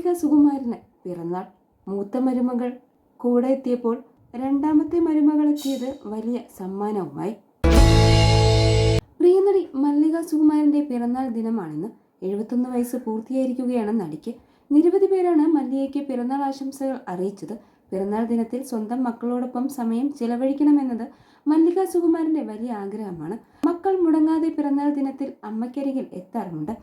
മല്ലിക സുകുമാരന് പിറന്നാൾ. മൂത്ത മരുമകൾ കൂടെ എത്തിയപ്പോൾ രണ്ടാമത്തെ മരുമകൾ എത്തിയത് വലിയ സമ്മാനവുമായി. പ്രിയനടി മല്ലിക സുകുമാരന്റെ പിറന്നാൾ ദിനമാണിന്ന്. 71 വയസ്സ് പൂർത്തിയായിരിക്കുകയാണ് നടിക്ക്. നിരവധി പേരാണ് മല്ലികയ്ക്ക് പിറന്നാൾ ആശംസകൾ അറിയിച്ചത്. പിറന്നാൾ ദിനത്തിൽ സ്വന്തം മക്കളോടൊപ്പം സമയം ചിലവഴിക്കണമെന്നത് മല്ലിക സുകുമാരന്റെ വലിയ ആഗ്രഹമാണ്. മക്കൾ മുടങ്ങാതെ പിറന്നാൾ ദിനത്തിൽ അമ്മയ്ക്കരികിൽ എത്താറുണ്ട്.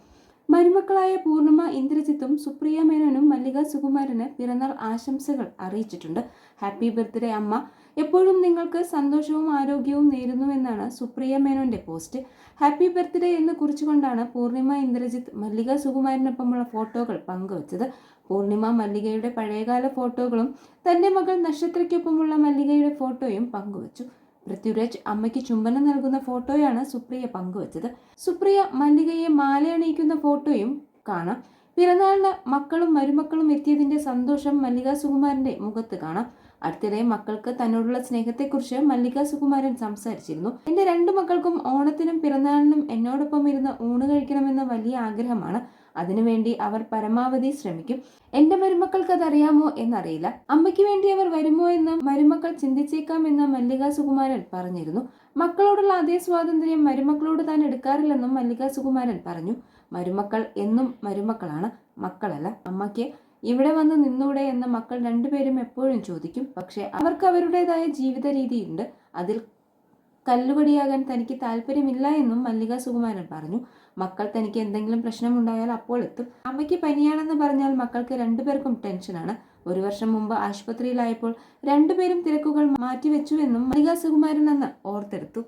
മരുമക്കളായ പൂർണിമ, ഇന്ദ്രജിത്തും സുപ്രിയ മേനോനും മല്ലിക സുകുമാരന് പിറന്നാൾ ആശംസകൾ അറിയിച്ചിട്ടുണ്ട്. ഹാപ്പി ബർത്ത്ഡേ അമ്മ, എപ്പോഴും നിങ്ങൾക്ക് സന്തോഷവും ആരോഗ്യവും നേരുന്നുവെന്നാണ് സുപ്രിയ മേനോന്റെ പോസ്റ്റ്. ഹാപ്പി ബർത്ത്ഡേ എന്ന് കുറിച്ചുകൊണ്ടാണ് പൂർണിമ, ഇന്ദ്രജിത്ത് മല്ലിക സുകുമാരനൊപ്പമുള്ള ഫോട്ടോകൾ പങ്കുവച്ചത്. പൂർണിമ മല്ലികയുടെ പഴയകാല ഫോട്ടോകളും തന്റെ മകൾ നക്ഷത്രയ്ക്കൊപ്പമുള്ള മല്ലികയുടെ ഫോട്ടോയും പങ്കുവച്ചു. പൃഥ്വിരാജ് അമ്മയ്ക്ക് ചുംബനം നൽകുന്ന ഫോട്ടോയാണ് സുപ്രിയ പങ്കുവച്ചത്. സുപ്രിയ മല്ലികയെ മാലയണിയിക്കുന്ന ഫോട്ടോയും കാണാം. പിറന്നാളിന് മക്കളും മരുമക്കളും എത്തിയതിന്റെ സന്തോഷം മല്ലിക സുകുമാരന്റെ മുഖത്ത് കാണാം. അടുത്തിടെ മക്കൾക്ക് തന്നോടുള്ള സ്നേഹത്തെക്കുറിച്ച് മല്ലിക സുകുമാരൻ സംസാരിച്ചിരുന്നു. എന്റെ 2 മക്കൾക്കും ഓണത്തിനും പിറന്നാളിനും എന്നോടൊപ്പം ഇരുന്ന് ഊണ് കഴിക്കണമെന്ന വലിയ ആഗ്രഹമാണ്. അതിനുവേണ്ടി അവർ പരമാവധി ശ്രമിക്കും. എന്റെ മരുമക്കൾക്ക് അതറിയാമോ എന്നറിയില്ല. അമ്മയ്ക്ക് വേണ്ടി അവർ വരുമോ എന്ന് മരുമക്കൾ ചിന്തിച്ചേക്കാമെന്ന് മല്ലിക സുകുമാരൻ പറഞ്ഞിരുന്നു. മക്കളോടുള്ള അതേ സ്വാതന്ത്ര്യം മരുമക്കളോട് താൻ എടുക്കാറില്ലെന്നും മല്ലിക സുകുമാരൻ പറഞ്ഞു. മരുമക്കൾ എന്നും മരുമക്കളാണ്, മക്കളല്ല. അമ്മയ്ക്ക് ഇവിടെ വന്ന് നിന്നൂടെ എന്ന് മക്കൾ 2 പേരും എപ്പോഴും ചോദിക്കും. പക്ഷെ അവർക്ക് അവരുടേതായ ജീവിത രീതിയുണ്ട്. അതിൽ കല്ലുപടിയാകാൻ തനിക്ക് താല്പര്യമില്ല എന്നും മല്ലിക സുകുമാരൻ പറഞ്ഞു. മക്കൾ തനിക്ക് എന്തെങ്കിലും പ്രശ്നമുണ്ടായാൽ അപ്പോൾ എത്തും. അമ്മയ്ക്ക് പനിയാണെന്ന് പറഞ്ഞാൽ മക്കൾക്ക് 2 പേർക്കും ടെൻഷനാണ്. 1 വർഷം മുമ്പ് ആശുപത്രിയിലായപ്പോൾ 2 പേരും തിരക്കുകൾ മാറ്റിവെച്ചുവെന്നും മല്ലിക സുകുമാരൻ അന്ന് ഓർത്തെടുത്തു.